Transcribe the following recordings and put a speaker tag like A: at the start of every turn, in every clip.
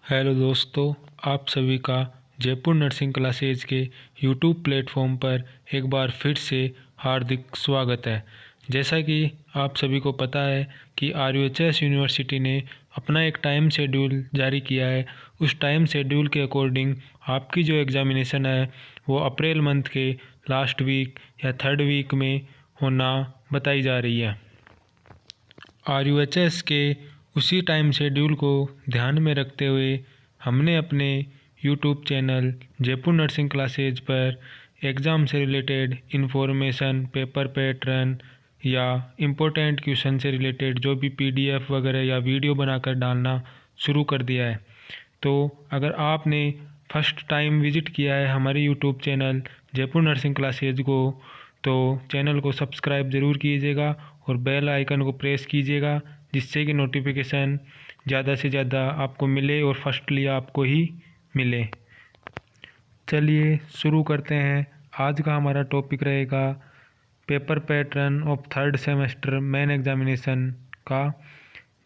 A: Hello दोस्तों, आप सभी का जयपुर नर्सिंग क्लासेज के यूट्यूब प्लेटफॉर्म पर एक बार फिर से हार्दिक स्वागत है। जैसा कि आप सभी को पता है कि RUHS यूनिवर्सिटी ने अपना एक टाइम शेड्यूल जारी किया है। उस टाइम शेड्यूल के अकॉर्डिंग आपकी जो एग्ज़ामिनेशन है वो अप्रैल मंथ के लास्ट वीक या थर्ड वीक में होना बताई जा रही है। RUHS के उसी टाइम शेड्यूल को ध्यान में रखते हुए हमने अपने YouTube channel Jaipur nursing classes पर एग्ज़ाम से रिलेटेड इन्फॉर्मेशन, पेपर पैटर्न या इम्पोर्टेंट क्वेश्चन से रिलेटेड जो भी PDF वगैरह या वीडियो बनाकर डालना शुरू कर दिया है। तो अगर आपने फर्स्ट टाइम विज़िट किया है हमारे YouTube channel Jaipur nursing classes को, तो चैनल को सब्सक्राइब ज़रूर कीजिएगा और बेल आइकन को प्रेस कीजिएगा, जिससे कि नोटिफिकेशन ज़्यादा से ज़्यादा आपको मिले और फर्स्टली आपको ही मिले। चलिए शुरू करते हैं। आज का हमारा टॉपिक रहेगा paper pattern of third semester main examination का,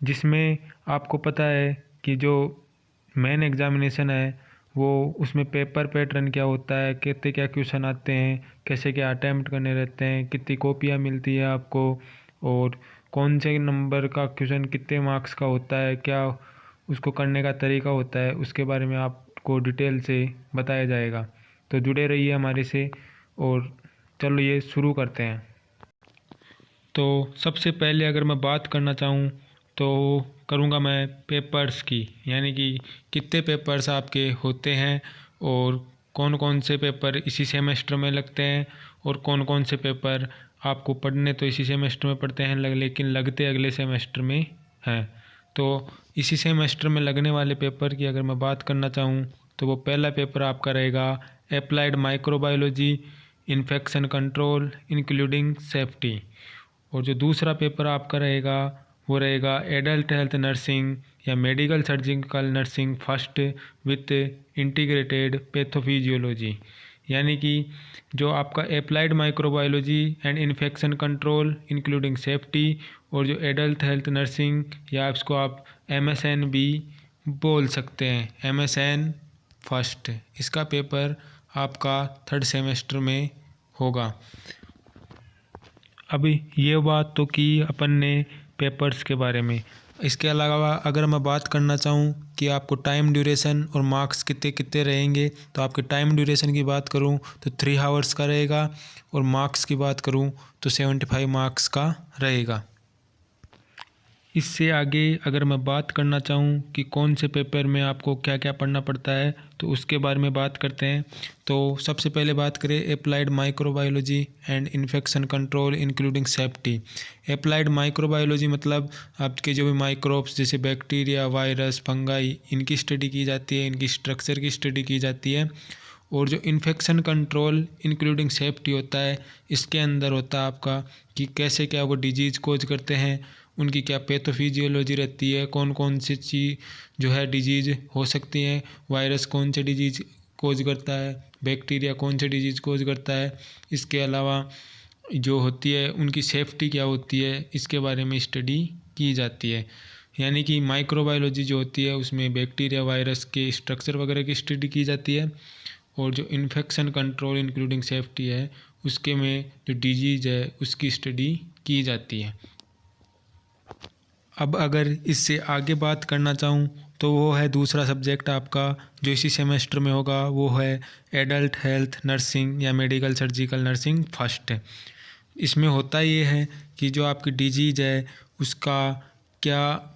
A: जिसमें आपको पता है कि जो मेन एग्ज़ामिनेशन है वो उसमें पेपर पैटर्न क्या होता है, कितने क्या क्वेश्चन आते हैं, कैसे क्या अटैम्प्ट करने रहते हैं, कितनी कॉपियाँ मिलती है आपको और कौन से नंबर का क्वेश्चन कितने मार्क्स का होता है, क्या उसको करने का तरीका होता है, उसके बारे में आपको डिटेल से बताया जाएगा। तो जुड़े रहिए हमारे से और चलो ये शुरू करते हैं। तो सबसे पहले अगर मैं बात करना चाहूँ तो करूँगा मैं पेपर्स की, यानी कि कितने पेपर्स आपके होते हैं और कौन कौन से पेपर इसी सेमेस्टर में लगते हैं और कौन कौन से पेपर आपको पढ़ने तो इसी सेमेस्टर में पढ़ते हैं लेकिन लगते अगले सेमेस्टर में हैं। तो इसी सेमेस्टर में लगने वाले पेपर की अगर मैं बात करना चाहूँ तो वो पहला पेपर आपका रहेगा applied microbiology infection control including safety, और जो दूसरा पेपर आपका रहेगा वो रहेगा एडल्ट हेल्थ नर्सिंग या medical surgical nursing first with integrated pathophysiology, यानी कि जो आपका applied microbiology and infection control including safety और जो एडल्ट हेल्थ नर्सिंग या इसको आप MSN भी बोल सकते हैं, MSN फर्स्ट, इसका पेपर आपका थर्ड सेमेस्टर में होगा। अभी ये बात तो की अपन ने पेपर्स के बारे में। इसके अलावा अगर मैं बात करना चाहूँ कि आपको टाइम ड्यूरेशन और मार्क्स कितने कितने रहेंगे, तो आपके टाइम ड्यूरेशन की बात करूँ तो 3 आवर्स का रहेगा और मार्क्स की बात करूँ तो 75 मार्क्स का रहेगा। इससे आगे अगर मैं बात करना चाहूँ कि कौन से पेपर में आपको क्या क्या पढ़ना पड़ता है तो उसके बारे में बात करते हैं। तो सबसे पहले बात करें applied microbiology and infection control including safety. Applied microbiology मतलब आपके जो भी माइक्रोब्स जैसे बैक्टीरिया, वायरस, फंगाई, इनकी स्टडी की जाती है, इनकी स्ट्रक्चर की स्टडी की जाती है। और जो इन्फेक्शन कंट्रोल इंक्लूडिंग सेफ्टी होता है, इसके अंदर होता है आपका कि कैसे क्या वो डिजीज़ कोज करते हैं, उनकी क्या पैथोफिजियोलॉजी रहती है, कौन कौन सी चीज़ जो है डिजीज़ हो सकती हैं, वायरस कौन से डिजीज़ कोज करता है, बैक्टीरिया कौन से डिजीज़ कोज करता है। इसके अलावा जो होती है उनकी सेफ्टी क्या होती है, इसके बारे में स्टडी की जाती है। यानी कि माइक्रोबायोलॉजी जो होती है उसमें बैक्टीरिया, वायरस के स्ट्रक्चर वगैरह की स्टडी की जाती है और जो इन्फेक्शन कंट्रोल इंक्लूडिंग सेफ्टी है उसके में जो डिजीज़ है उसकी स्टडी की जाती है। अब अगर इससे आगे बात करना चाहूँ तो वो है दूसरा सब्जेक्ट आपका जो इसी सेमेस्टर में होगा, वो है एडल्ट हेल्थ नर्सिंग या मेडिकल सर्जिकल नर्सिंग फर्स्ट। इसमें होता ये है कि जो आपकी डिजीज़ है उसका क्या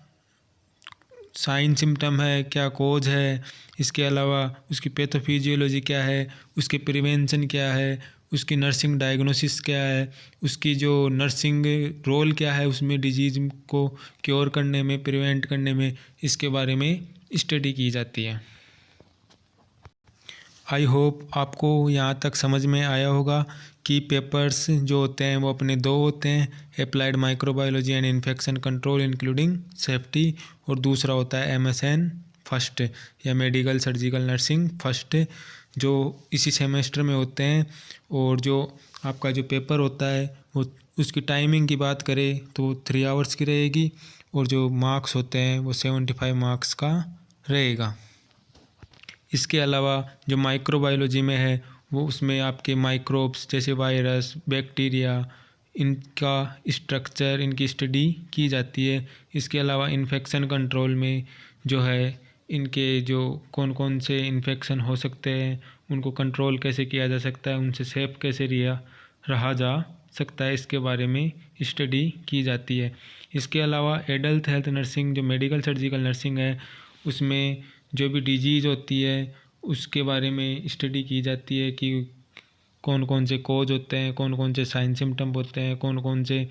A: साइन सिम्टम है, क्या कोज है, इसके अलावा उसकी पैथोफिजियोलॉजी क्या है, उसके प्रिवेंशन क्या है, उसकी नर्सिंग डायग्नोसिस क्या है, उसकी जो नर्सिंग रोल क्या है उसमें डिजीज़ को क्योर करने में, प्रिवेंट करने में, इसके बारे में स्टडी की जाती है। आई होप आपको यहाँ तक समझ में आया होगा कि पेपर्स जो होते हैं वो अपने दो होते हैं, applied microbiology and infection control including safety, और दूसरा होता है MSN फर्स्ट या मेडिकल सर्जिकल नर्सिंग फर्स्ट, जो इसी सेमेस्टर में होते हैं। और जो आपका जो पेपर होता है वो उसकी टाइमिंग की बात करें तो 3 आवर्स की रहेगी और जो मार्क्स होते हैं वो 75 मार्क्स का रहेगा। इसके अलावा जो माइक्रोबायोलॉजी में है वो उसमें आपके माइक्रोब्स जैसे वायरस, बैक्टीरिया, इनका स्ट्रक्चर, इनकी स्टडी की जाती है। इसके अलावा इन्फेक्शन कंट्रोल में जो है इनके जो कौन कौन से इन्फेक्शन हो सकते हैं, उनको कंट्रोल कैसे किया जा सकता है, उनसे सेफ कैसे रहा जा सकता है, इसके बारे में स्टडी की जाती है। इसके अलावा एडल्ट हेल्थ नर्सिंग जो मेडिकल सर्जिकल नर्सिंग है उसमें जो भी डिजीज़ होती है उसके बारे में स्टडी की जाती है कि कौन कौन से कोज होते हैं, कौन कौन से साइन सिम्टम होते हैं, कौन कौन से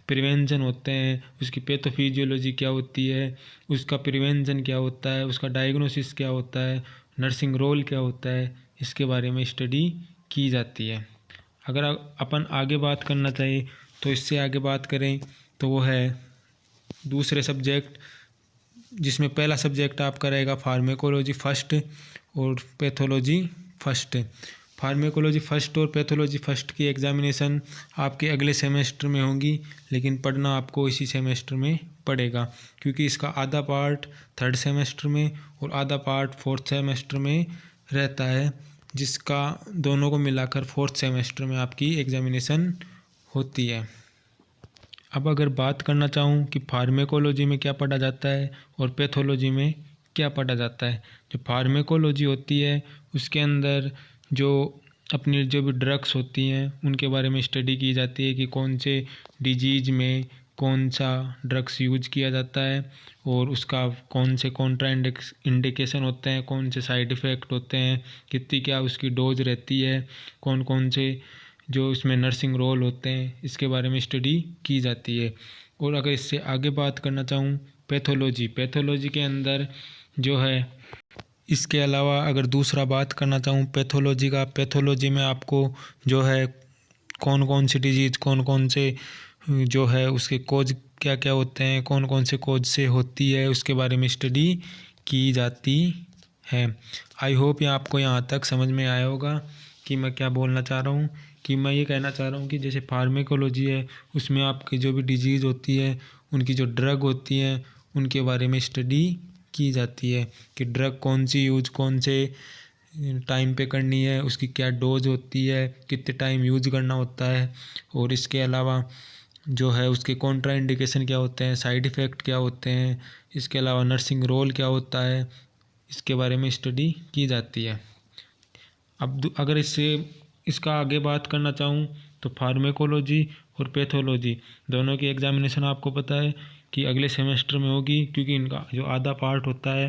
A: प्रिवेंशन होते हैं, उसकी पैथोफिजियोलॉजी क्या होती है, उसका प्रिवेंशन क्या होता है, उसका डायग्नोसिस क्या होता है, नर्सिंग रोल क्या होता है, इसके बारे में स्टडी की जाती है। अगर अपन आगे बात करना चाहिए तो इससे आगे बात करें तो वो है दूसरे सब्जेक्ट, जिसमें पहला सब्जेक्ट आपका रहेगा फार्मेकोलॉजी फर्स्ट और पैथोलॉजी फर्स्ट। फार्मेकोलॉजी फर्स्ट और पैथोलॉजी फर्स्ट की एग्जामिनेशन आपके अगले सेमेस्टर में होंगी, लेकिन पढ़ना आपको इसी सेमेस्टर में पड़ेगा, क्योंकि इसका आधा पार्ट थर्ड सेमेस्टर में और आधा पार्ट फोर्थ सेमेस्टर में रहता है, जिसका दोनों को मिलाकर फोर्थ सेमेस्टर में आपकी एग्जामिनेशन होती है। अब अगर बात करना चाहूँ कि फार्मेकोलॉजी में क्या पढ़ा जाता है और पैथोलॉजी में क्या पढ़ा जाता है, जो फार्मेकोलॉजी होती है उसके अंदर जो अपनी जो भी ड्रग्स होती हैं उनके बारे में स्टडी की जाती है कि कौन से डिजीज़ में कौन सा ड्रग्स यूज किया जाता है और उसका कौन से कॉन्ट्रा इंडिकेशन होते हैं, कौन से साइड इफ़ेक्ट होते हैं, कितनी क्या उसकी डोज रहती है, कौन कौन से जो इसमें नर्सिंग रोल होते हैं, इसके बारे में स्टडी की जाती है। और अगर इससे आगे बात करना चाहूँ पैथोलॉजी के अंदर जो है, इसके अलावा अगर दूसरा बात करना चाहूँ पैथोलॉजी में आपको जो है कौन कौन सी डिजीज़, कौन कौन से जो है उसके कोज क्या क्या होते हैं, कौन कौन से कोज से होती है, उसके बारे में स्टडी की जाती है। आई होप ये आपको यहाँ तक समझ में आया होगा कि मैं क्या बोलना चाह रहा हूँ। कि मैं ये कहना चाह रहा हूँ कि जैसे फार्मेकोलॉजी है उसमें आपकी जो भी डिजीज़ होती है उनकी जो ड्रग होती हैं उनके बारे में स्टडी की जाती है कि ड्रग कौन सी यूज कौन से टाइम पे करनी है, उसकी क्या डोज होती है, कितने टाइम यूज करना होता है, और इसके अलावा जो है उसके कॉन्ट्रा इंडिकेशन क्या होते हैं, साइड इफ़ेक्ट क्या होते हैं, इसके अलावा नर्सिंग रोल क्या होता है, इसके बारे में स्टडी की जाती है। अब अगर इसका आगे बात करना चाहूँ तो फार्मेकोलॉजी और पैथोलॉजी दोनों की एग्जामिनेशन आपको पता है कि अगले सेमेस्टर में होगी, क्योंकि इनका जो आधा पार्ट होता है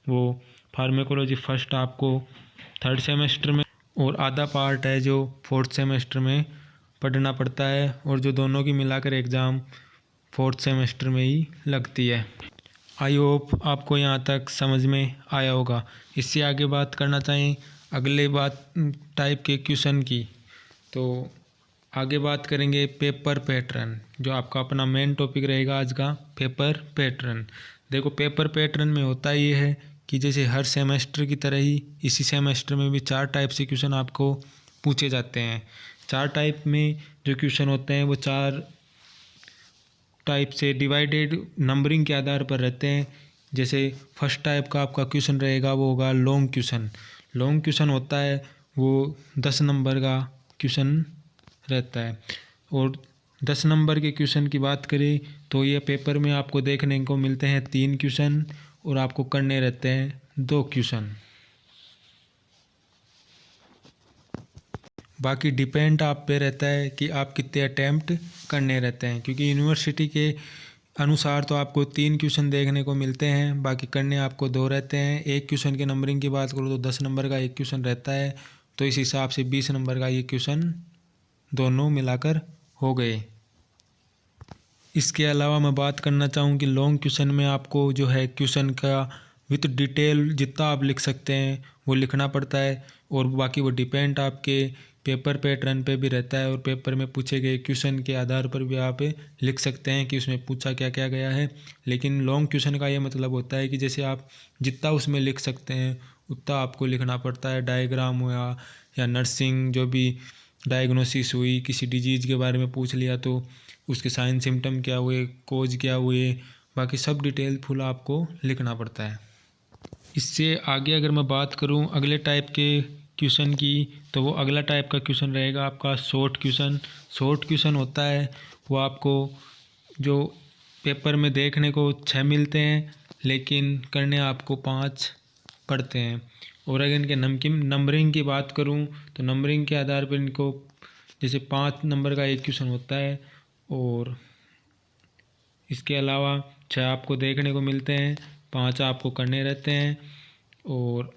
A: वो फार्मेकोलॉजी फर्स्ट आपको थर्ड सेमेस्टर में और आधा पार्ट है जो फोर्थ सेमेस्टर में पढ़ना पड़ता है, और जो दोनों की मिलाकर एग्ज़ाम फोर्थ सेमेस्टर में ही लगती है। आई होप आपको यहाँ तक समझ में आया होगा। इससे आगे बात करना चाहें अगले बात टाइप के क्वेश्चन की, तो आगे बात करेंगे पेपर पैटर्न, जो आपका अपना मेन टॉपिक रहेगा आज का, पेपर पैटर्न। देखो पेपर पैटर्न में होता ये है कि जैसे हर सेमेस्टर की तरह ही इसी सेमेस्टर में भी 4 टाइप से क्वेश्चन आपको पूछे जाते हैं। 4 टाइप में जो क्वेश्चन होते हैं वो 4 टाइप से डिवाइडेड नंबरिंग के आधार पर रहते हैं। जैसे फर्स्ट टाइप का आपका क्वेश्चन रहेगा वो होगा लॉन्ग क्वेश्चन। लॉन्ग क्वेश्चन होता है वो 10 नंबर का क्वेश्चन रहता है, और 10 नंबर के क्वेश्चन की बात करें तो ये पेपर में आपको देखने को मिलते हैं 3 क्वेश्चन और आपको करने रहते हैं 2 क्वेश्चन। बाकी डिपेंड आप पे रहता है कि आप कितने अटैम्प्ट करने रहते हैं, क्योंकि यूनिवर्सिटी के अनुसार तो आपको 3 क्वेश्चन देखने को मिलते हैं, बाकी करने आपको 2 रहते हैं। एक क्वेश्चन की नंबरिंग की बात करूँ तो 10 नंबर का एक क्वेश्चन रहता है, तो इस हिसाब से 20 नंबर का ये क्वेश्चन दोनों मिलाकर हो गए। इसके अलावा मैं बात करना चाहूँ कि लॉन्ग क्वेश्चन में आपको जो है क्वेश्चन का विथ डिटेल जितना आप लिख सकते हैं वो लिखना पड़ता है, और बाकी वो डिपेंड आपके पेपर पैटर्न पे भी रहता है, और पेपर में पूछे गए क्वेश्चन के आधार पर भी आप लिख सकते हैं कि उसमें पूछा क्या क्या गया है। लेकिन लॉन्ग क्वेश्चन का ये मतलब होता है कि जैसे आप जितना उसमें लिख सकते हैं उतना आपको लिखना पड़ता है। डायग्राम हुआ या नर्सिंग जो भी डायग्नोसिस हुई, किसी डिजीज़ के बारे में पूछ लिया तो उसके साइन सिम्टम क्या हुए, कोज क्या हुए, बाकी सब डिटेल फुल आपको लिखना पड़ता है। इससे आगे अगर मैं बात करूं अगले टाइप के क्वेश्चन की, तो वो अगला टाइप का क्वेश्चन रहेगा आपका शॉर्ट क्वेश्चन। शॉर्ट क्वेश्चन होता है वो आपको जो पेपर में देखने को 6 मिलते हैं लेकिन करने आपको 5 पड़ते हैं। और अगर इनके नंबरिंग की बात करूं तो नंबरिंग के आधार पर इनको जैसे 5 नंबर का एक क्वेश्चन होता है और इसके अलावा 6 आपको देखने को मिलते हैं, 5 आपको करने रहते हैं। और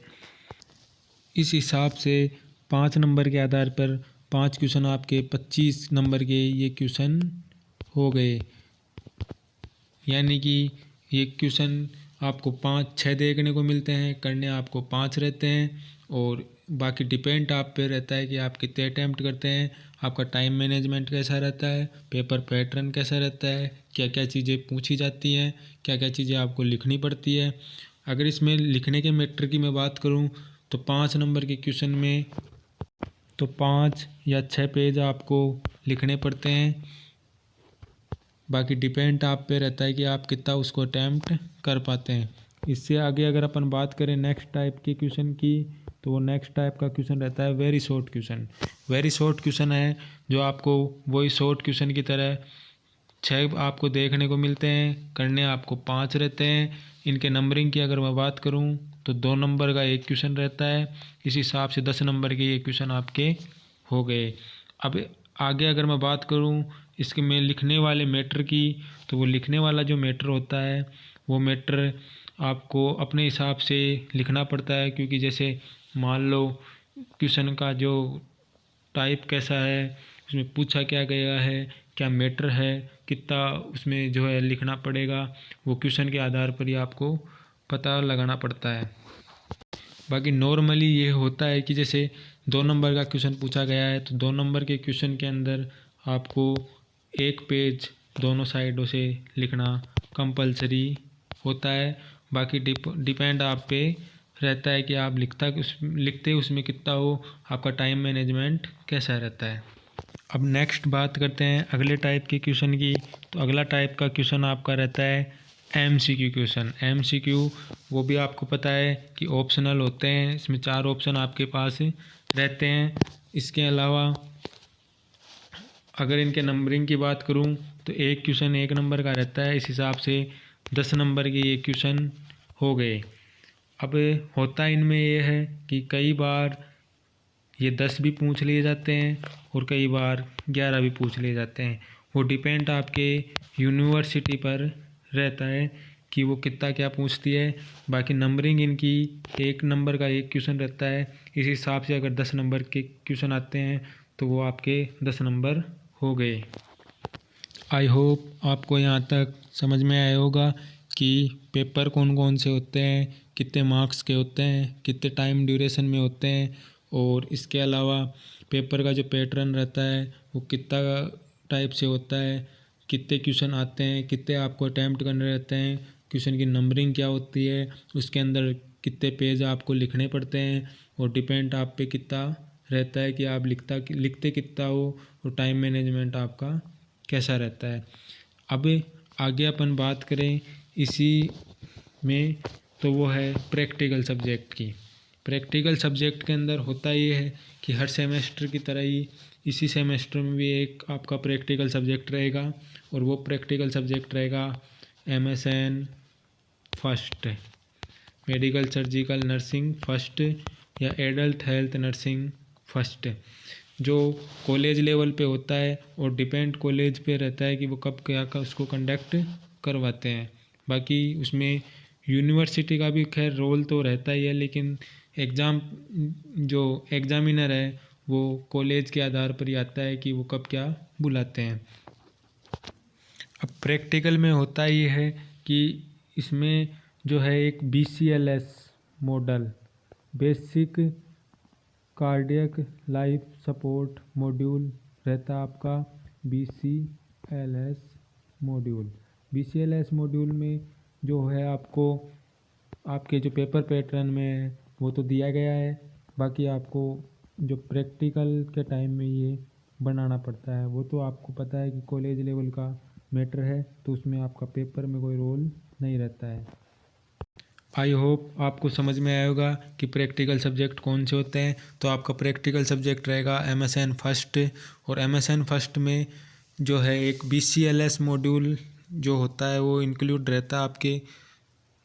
A: इस हिसाब से 5 नंबर के आधार पर 5 क्वेश्चन आपके 25 नंबर के ये क्वेश्चन हो गए। यानी कि ये क्वेश्चन आपको 5-6 देखने को मिलते हैं, करने आपको 5 रहते हैं। और बाकी डिपेंड आप पे रहता है कि आप कितने अटैम्प्ट करते हैं, आपका टाइम मैनेजमेंट कैसा रहता है, पेपर पैटर्न कैसा रहता है, क्या क्या चीज़ें पूछी जाती हैं, क्या क्या चीज़ें आपको लिखनी पड़ती है। अगर इसमें लिखने के मैटर की मैं बात करूं तो 5 नंबर के क्वेश्चन में तो 5 या 6 पेज आपको लिखने पड़ते हैं। बाकी डिपेंड आप पे रहता है कि आप कितना उसको अटैम्प्ट कर पाते हैं। इससे आगे अगर अपन बात करें नेक्स्ट टाइप के क्वेश्चन की, तो वो नेक्स्ट टाइप का क्वेश्चन रहता है very short question. Very short question है जो आपको वही शॉर्ट क्वेश्चन की तरह 6 आपको देखने को मिलते हैं, करने आपको 5 रहते हैं। इनके नंबरिंग की अगर मैं बात करूं तो 2 नंबर का एक क्वेश्चन रहता है। इस हिसाब से 10 नंबर के ये क्वेश्चन आपके हो गए। अब आगे अगर मैं बात करूं इसके में लिखने वाले मैटर की, तो वो लिखने वाला जो मैटर होता है वो मैटर आपको अपने हिसाब से लिखना पड़ता है। क्योंकि जैसे मान लो क्वेश्चन का जो टाइप कैसा है, उसमें पूछा क्या गया है, क्या मैटर है, कितना उसमें जो है लिखना पड़ेगा, वो क्वेश्चन के आधार पर ही आपको पता लगाना पड़ता है। बाकी नॉर्मली ये होता है कि जैसे 2 नंबर का क्वेश्चन पूछा गया है तो 2 नंबर के क्वेश्चन के अंदर आपको एक पेज दोनों साइडों से लिखना कंपलसरी होता है। बाकी डिपेंड आप पे रहता है कि आप लिखते उसमें कितना हो, आपका टाइम मैनेजमेंट कैसा रहता है। अब नेक्स्ट बात करते हैं अगले टाइप के क्वेश्चन की। तो अगला टाइप का क्वेश्चन आपका रहता है MCQ क्वेश्चन। MCQ वो भी आपको पता है कि ऑप्शनल होते हैं, इसमें 4 ऑप्शन आपके पास रहते हैं। इसके अलावा अगर इनके नंबरिंग की बात करूं तो एक क्वेश्चन 1 नंबर का रहता है, इस हिसाब से 10 नंबर के ये क्वेश्चन हो गए। अब होता इनमें ये है कि कई बार ये 10 भी पूछ लिए जाते हैं और कई बार 11 भी पूछ लिए जाते हैं। वो डिपेंड आपके यूनिवर्सिटी पर रहता है कि वो कितना क्या पूछती है। बाकी नंबरिंग इनकी 1 नंबर का एक क्वेश्चन रहता है, इस हिसाब से अगर 10 नंबर के क्वेश्चन आते हैं तो वो आपके 10 नंबर हो गए। आई होप आपको यहाँ तक समझ में आया होगा कि पेपर कौन कौन से होते हैं, कितने मार्क्स के होते हैं, कितने टाइम ड्यूरेशन में होते हैं। और इसके अलावा पेपर का जो पैटर्न रहता है वो कितना टाइप से होता है, कितने क्वेश्चन आते हैं, कितने आपको अटैम्प्ट करने रहते हैं, क्वेश्चन की नंबरिंग क्या होती है, उसके अंदर कितने पेज आपको लिखने पड़ते हैं। और डिपेंड आप पे कितना रहता है कि आप लिखते कितना हो और टाइम मैनेजमेंट आपका कैसा रहता है। अब आगे अपन बात करें इसी में, तो वो है प्रैक्टिकल सब्जेक्ट की। प्रैक्टिकल सब्जेक्ट के अंदर होता ये है कि हर सेमेस्टर की तरह ही इसी सेमेस्टर में भी एक आपका प्रैक्टिकल सब्जेक्ट रहेगा। और वो प्रैक्टिकल सब्जेक्ट रहेगा MSN first, medical surgical nursing first या एडल्ट हेल्थ नर्सिंग फर्स्ट, जो कॉलेज लेवल पे होता है। और डिपेंड कॉलेज पे रहता है कि वो कब क्या का उसको कंडक्ट करवाते हैं। बाकी उसमें यूनिवर्सिटी का भी खैर रोल तो रहता ही है, लेकिन एग्ज़ाम जो एग्ज़ामिनर है वो कॉलेज के आधार पर ही आता है कि वो कब क्या बुलाते हैं। अब प्रैक्टिकल में होता ये है कि इसमें जो है एक BCLS model, basic cardiac life support module रहता है आपका BCLS मॉड्यूल। BCLS मॉड्यूल में जो है आपको आपके जो पेपर पैटर्न में है वो तो दिया गया है, बाकी आपको जो प्रैक्टिकल के टाइम में ये बनाना पड़ता है। वो तो आपको पता है कि कॉलेज लेवल का मैटर है, तो उसमें आपका पेपर में कोई रोल नहीं रहता है। आई होप आपको समझ में आया होगा कि प्रैक्टिकल सब्जेक्ट कौन से होते हैं। तो आपका प्रैक्टिकल सब्जेक्ट रहेगा MSN फर्स्ट, और MSN फर्स्ट में जो है एक BCLS मॉड्यूल जो होता है वो इंक्लूड रहता है आपके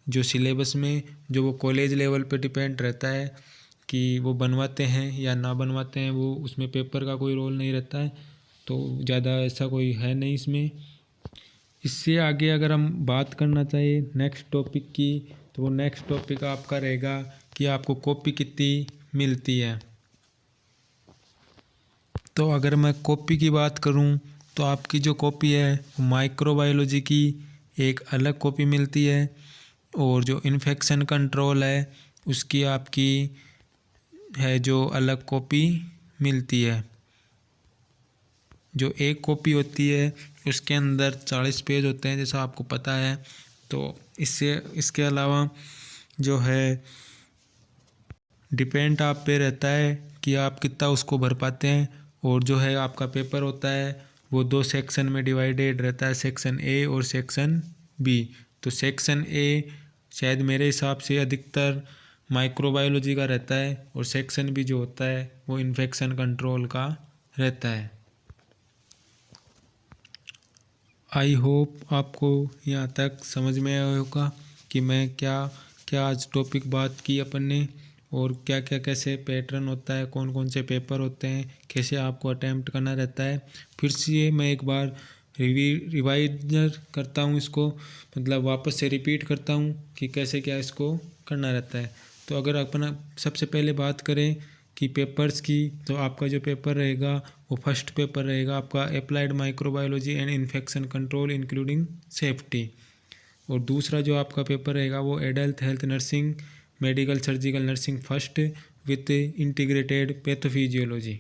A: जो सिलेबस में, जो वो कॉलेज लेवल पे डिपेंड रहता है कि वो बनवाते हैं या ना बनवाते हैं, वो उसमें पेपर का कोई रोल नहीं रहता है, तो ज़्यादा ऐसा कोई है नहीं इसमें। इससे आगे अगर हम बात करना चाहिए नेक्स्ट टॉपिक की, तो वो नेक्स्ट टॉपिक आपका रहेगा कि आपको कॉपी कितनी मिलती है। तो अगर मैं कॉपी की बात करूं तो आपकी जो कॉपी है वो माइक्रोबायोलॉजी की एक अलग कॉपी मिलती है, और जो इन्फेक्शन कंट्रोल है उसकी आपकी है जो अलग कॉपी मिलती है। जो एक कॉपी होती है उसके अंदर 40 पेज होते हैं जैसा आपको पता है। तो इसके अलावा जो है डिपेंड आप पे रहता है कि आप कितना उसको भर पाते हैं। और जो है आपका पेपर होता है वो 2 सेक्शन में डिवाइडेड रहता है, सेक्शन ए और सेक्शन बी। तो सेक्शन ए शायद मेरे हिसाब से अधिकतर माइक्रोबायोलॉजी का रहता है, और सेक्शन बी जो होता है वो इन्फेक्शन कंट्रोल का रहता है। आई होप आपको यहाँ तक समझ में आया होगा कि मैं क्या क्या आज टॉपिक बात की अपन ने, और क्या क्या कैसे पैटर्न होता है, कौन कौन से पेपर होते हैं, कैसे आपको अटैम्प्ट करना रहता है। फिर से मैं एक बार रिवाइजर करता हूँ इसको, मतलब वापस से रिपीट करता हूँ कि कैसे क्या इसको करना रहता है। तो अगर अपन सबसे पहले बात करें कि पेपर्स की, तो आपका जो पेपर रहेगा वो फर्स्ट पेपर रहेगा आपका applied microbiology and infection control including safety. और दूसरा जो आपका पेपर रहेगा वो adult health nursing medical surgical nursing first with integrated pathophysiology.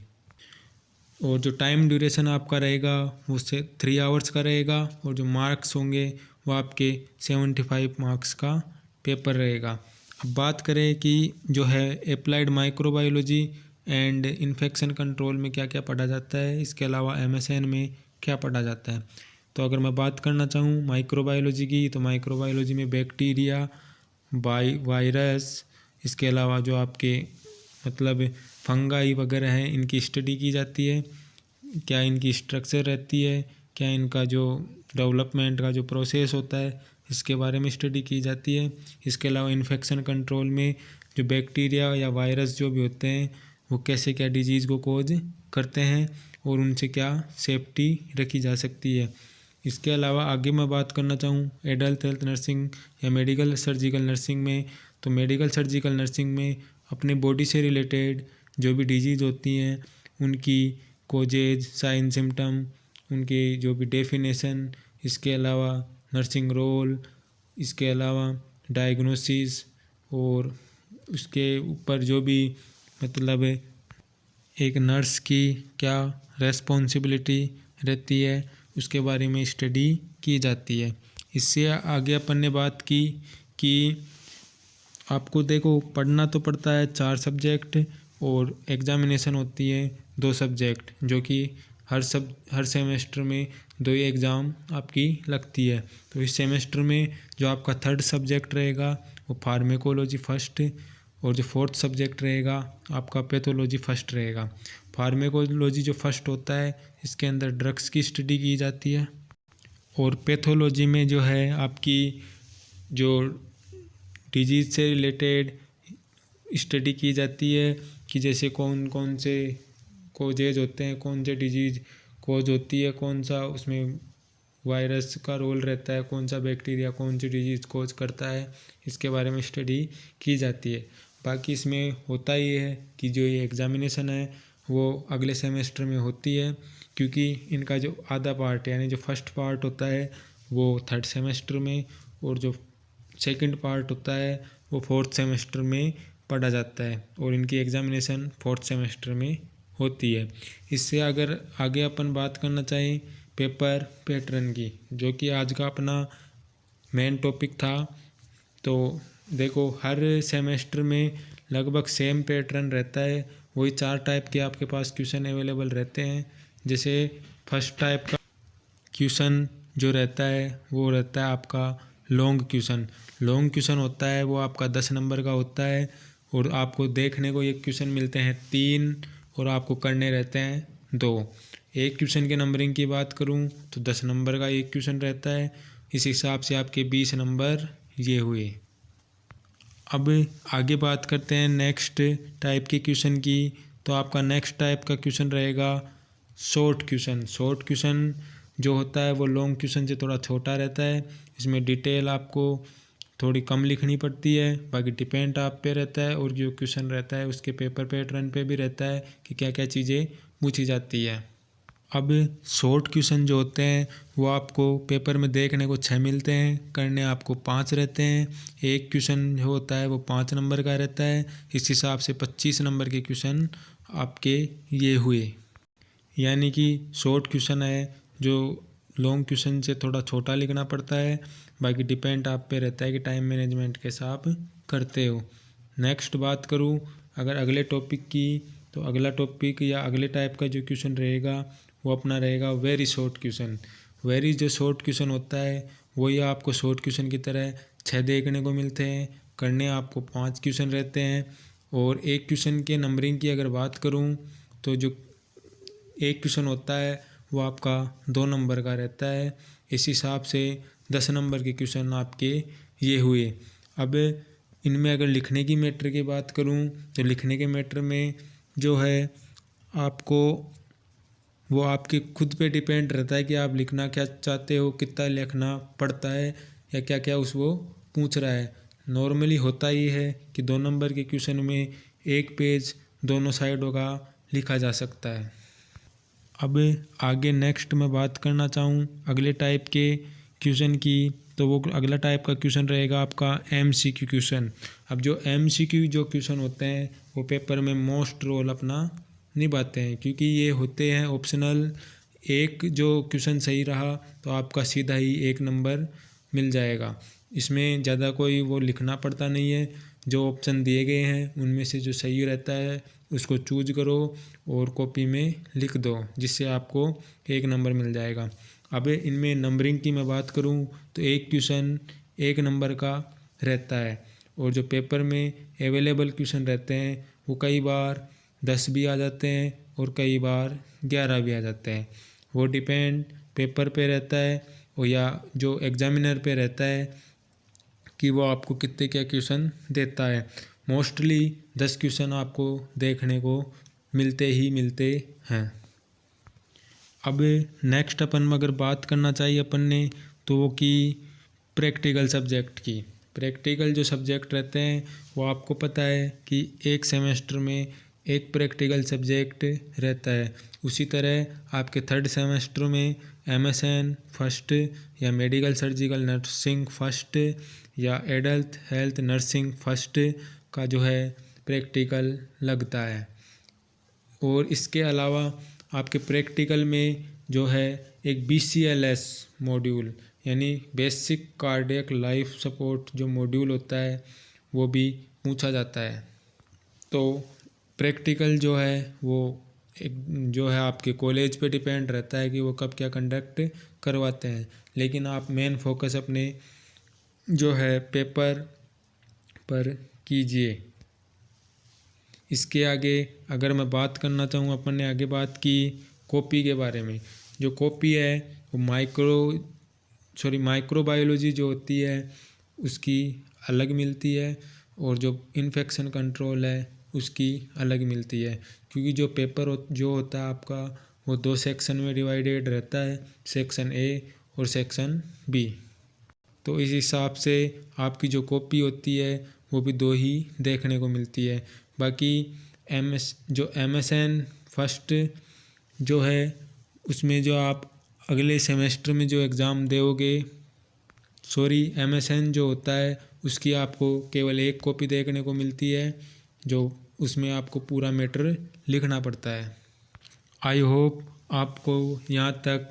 A: और जो टाइम ड्यूरेशन आपका रहेगा वो 3 आवर्स का रहेगा, और जो मार्क्स होंगे वो आपके 75 मार्क्स का पेपर रहेगा। अब बात करें कि जो है applied microbiology and infection control में क्या क्या पढ़ा जाता है, इसके अलावा MSN में क्या पढ़ा जाता है। तो अगर मैं बात करना चाहूँ माइक्रोबायोलॉजी की, तो माइक्रोबायोलॉजी में बैक्टीरिया, वायरस, इसके अलावा जो आपके मतलब फंगाई वगैरह हैं इनकी स्टडी की जाती है, क्या इनकी स्ट्रक्चर रहती है, क्या इनका जो डेवलपमेंट का जो प्रोसेस होता है इसके बारे में स्टडी की जाती है। इसके अलावा इन्फेक्शन कंट्रोल में जो बैक्टीरिया या वायरस जो भी होते हैं वो कैसे क्या डिजीज़ को कोज करते हैं और उनसे क्या सेफ्टी रखी जा सकती है। इसके अलावा आगे मैं बात करना चाहूँ एडल्ट हेल्थ नर्सिंग या मेडिकल सर्जिकल नर्सिंग में, तो मेडिकल सर्जिकल नर्सिंग में अपने बॉडी से रिलेटेड जो भी डिजीज़ होती हैं उनकी कोजेज, साइन, सिम्टम, उनके जो भी डेफिनेशन, इसके अलावा नर्सिंग रोल, इसके अलावा डायग्नोसिस, और उसके ऊपर जो भी मतलब एक नर्स की क्या रेस्पॉन्सिबिलिटी रहती है उसके बारे में स्टडी की जाती है। इससे आगे अपन ने बात की कि आपको देखो पढ़ना तो पड़ता है 4 सब्जेक्ट, और एग्जामिनेशन होती है 2 सब्जेक्ट, जो कि हर सेमेस्टर में 2 ही एग्ज़ाम आपकी लगती है। तो इस सेमेस्टर में जो आपका 3rd सब्जेक्ट रहेगा वो फार्मेकोलॉजी फर्स्ट, और जो 4th सब्जेक्ट रहेगा आपका पैथोलॉजी फर्स्ट रहेगा। फार्मेकोलॉजी जो फर्स्ट होता है इसके अंदर ड्रग्स की स्टडी की जाती है, और पैथोलॉजी में जो है आपकी जो डिजीज़ से रिलेटेड स्टडी की जाती है कि जैसे कौन कौन से कोजेज होते हैं, कौन से डिजीज़ कोज होती है, कौन सा उसमें वायरस का रोल रहता है, कौन सा बैक्टीरिया कौन सी डिजीज़ कोज करता है, इसके बारे में स्टडी की जाती है। बाकी इसमें होता ही है कि जो ये एग्ज़ामिनेशन है वो अगले सेमेस्टर में होती है, क्योंकि इनका जो आधा पार्ट यानी जो फर्स्ट पार्ट होता है वो 3rd सेमेस्टर में, और जो सेकंड पार्ट होता है वो 4th सेमेस्टर में पढ़ा जाता है, और इनकी एग्ज़ामिनेशन 4th सेमेस्टर में होती है। इससे अगर आगे अपन बात करना चाहें पेपर पैटर्न की, जो कि आज का अपना मेन टॉपिक था, तो देखो हर सेमेस्टर में लगभग सेम पैटर्न रहता है। वही 4 टाइप के आपके पास क्वेश्चन अवेलेबल रहते हैं। जैसे फर्स्ट टाइप का क्वेश्चन जो रहता है वो रहता है आपका लॉन्ग क्वेश्चन। लॉन्ग क्वेश्चन होता है वो आपका 10 नंबर का होता है और आपको देखने को ये क्वेश्चन मिलते हैं 3 और आपको करने रहते हैं 2। एक क्वेश्चन के नंबरिंग की बात करूं तो 10 नंबर का एक क्वेश्चन रहता है। इस हिसाब से आपके 20 नंबर ये हुए। अब आगे बात करते हैं नेक्स्ट टाइप के क्वेश्चन की। तो आपका नेक्स्ट टाइप का क्वेश्चन रहेगा शॉर्ट क्वेश्चन। शॉर्ट क्वेश्चन जो होता है वो लॉन्ग क्वेश्चन से थोड़ा छोटा रहता है। इसमें डिटेल आपको थोड़ी कम लिखनी पड़ती है, बाकी डिपेंड आप पे रहता है और जो क्वेश्चन रहता है उसके पेपर पैटर्न पे भी रहता है कि क्या क्या चीज़ें पूछी जाती है। अब शॉर्ट क्वेश्चन जो होते हैं वो आपको पेपर में देखने को 6 मिलते हैं, करने आपको 5 रहते हैं। एक क्वेश्चन जो होता है वो 5 नंबर का रहता है। इस हिसाब से 25 नंबर के क्वेश्चन आपके ये हुए। यानी कि शॉर्ट क्वेश्चन है जो लॉन्ग क्वेश्चन से थोड़ा छोटा लिखना पड़ता है, बाकी डिपेंड आप पे रहता है कि टाइम मैनेजमेंट कैसा आप करते हो। नेक्स्ट बात करूँ अगर अगले टॉपिक की, तो अगला टॉपिक या अगले टाइप का जो क्वेश्चन रहेगा वो अपना रहेगा वेरी शॉर्ट क्वेश्चन। वेरी जो शॉर्ट क्वेश्चन होता है वही आपको शॉर्ट क्वेश्चन की तरह 6 देखने को मिलते हैं, करने आपको 5 क्वेश्चन रहते हैं। और एक क्वेश्चन के नंबरिंग की अगर बात करूँ तो जो एक क्वेश्चन होता है वो आपका 2 नंबर का रहता है। इस हिसाब से 10 नंबर के क्वेश्चन आपके ये हुए। अब इनमें अगर लिखने की मैटर की बात करूं तो लिखने के मैटर में जो है आपको वो आपके खुद पे डिपेंड रहता है कि आप लिखना क्या चाहते हो, कितना लिखना पड़ता है या क्या क्या उस वो पूछ रहा है। नॉर्मली होता ही है कि 2 नंबर के क्वेश्चन में एक पेज दोनों साइडों का लिखा जा सकता है। अब आगे नेक्स्ट मैं बात करना चाहूँ अगले टाइप के क्वेश्चन की, तो वो अगला टाइप का क्वेश्चन रहेगा आपका MCQ क्वेश्चन। अब जो MCQ जो क्वेश्चन होते हैं वो पेपर में मोस्ट रोल अपना निभाते हैं, क्योंकि ये होते हैं ऑप्शनल। एक जो क्वेश्चन सही रहा तो आपका सीधा ही 1 नंबर मिल जाएगा। इसमें ज़्यादा कोई वो लिखना पड़ता नहीं है। जो ऑप्शन दिए गए हैं उनमें से जो सही रहता है उसको चूज करो और कॉपी में लिख दो, जिससे आपको 1 नंबर मिल जाएगा। अब इनमें नंबरिंग की मैं बात करूं तो एक क्वेश्चन 1 नंबर का रहता है और जो पेपर में अवेलेबल क्वेश्चन रहते हैं वो कई बार 10 भी आ जाते हैं और कई बार 11 भी आ जाते हैं। वो डिपेंड पेपर पे रहता है और या जो एग्जामिनर पे रहता है कि वो आपको कितने क्या क्वेश्चन देता है। मोस्टली 10 क्वेश्चन आपको देखने को मिलते ही मिलते हैं। अब नेक्स्ट अपन अगर बात करना चाहिए अपन ने तो वो की प्रैक्टिकल सब्जेक्ट की। प्रैक्टिकल जो सब्जेक्ट रहते हैं वो आपको पता है कि एक सेमेस्टर में एक प्रैक्टिकल सब्जेक्ट रहता है। उसी तरह आपके 3rd सेमेस्टर में MSN फर्स्ट या मेडिकल सर्जिकल नर्सिंग फर्स्ट या एडल्ट हेल्थ नर्सिंग फर्स्ट का जो है प्रैक्टिकल लगता है। और इसके अलावा आपके प्रैक्टिकल में जो है एक BCLS मॉड्यूल यानी बेसिक कार्डियक लाइफ सपोर्ट जो मॉड्यूल होता है वो भी पूछा जाता है। तो प्रैक्टिकल जो है वो एक जो है आपके कॉलेज पे डिपेंड रहता है कि वो कब क्या कंडक्ट करवाते हैं, लेकिन आप मेन फोकस अपने जो है पेपर पर कीजिए। इसके आगे अगर मैं बात करना चाहूँ, अपन ने आगे बात की कॉपी के बारे में। जो कॉपी है वो माइक्रोबायोलॉजी जो होती है उसकी अलग मिलती है और जो इन्फेक्शन कंट्रोल है उसकी अलग मिलती है, क्योंकि जो पेपर जो होता है आपका वो 2 सेक्शन में डिवाइडेड रहता है, सेक्शन A और सेक्शन B। तो इस हिसाब से आपकी जो कॉपी होती है वो भी 2 ही देखने को मिलती है। बाकी MSN फर्स्ट जो है उसमें जो आप अगले सेमेस्टर में जो एग्ज़ाम दोगे, MSN जो होता है उसकी आपको केवल एक कॉपी देखने को मिलती है, जो उसमें आपको पूरा मैटर लिखना पड़ता है। आई होप आपको यहाँ तक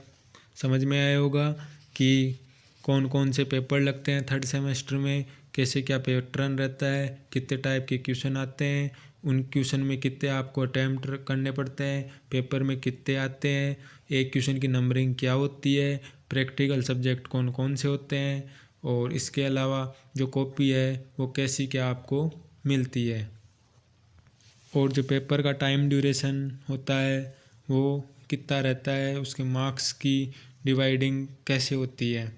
A: समझ में आया होगा कि कौन कौन से पेपर लगते हैं 3rd सेमेस्टर में, कैसे क्या पैटर्न रहता है, कितने टाइप के क्वेश्चन आते हैं, उन क्वेश्चन में कितने आपको अटैम्प्ट करने पड़ते हैं, पेपर में कितने आते हैं, एक क्वेश्चन की नंबरिंग क्या होती है, प्रैक्टिकल सब्जेक्ट कौन कौन से होते हैं और इसके अलावा जो कॉपी है वो कैसी क्या आपको मिलती है, और जो पेपर का टाइम ड्यूरेशन होता है वो कितना रहता है, उसके मार्क्स की डिवाइडिंग कैसे होती है।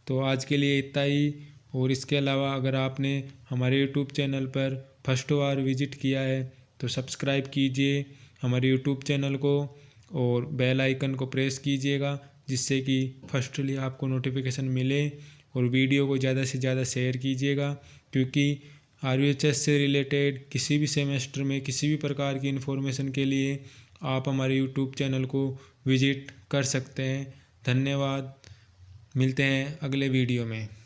A: तो आज के लिए इतना ही। और इसके अलावा अगर आपने हमारे यूट्यूब चैनल पर फर्स्ट बार विजिट किया है तो सब्सक्राइब कीजिए हमारे यूट्यूब चैनल को और बेल आइकन को प्रेस कीजिएगा, जिससे कि फर्स्टली आपको नोटिफिकेशन मिले। और वीडियो को ज़्यादा से ज़्यादा शेयर कीजिएगा, क्योंकि RVHS से रिलेटेड किसी भी सेमेस्टर में किसी भी प्रकार की इन्फॉर्मेशन के लिए आप हमारे यूट्यूब चैनल को विजिट कर सकते हैं। धन्यवाद। मिलते हैं अगले वीडियो में।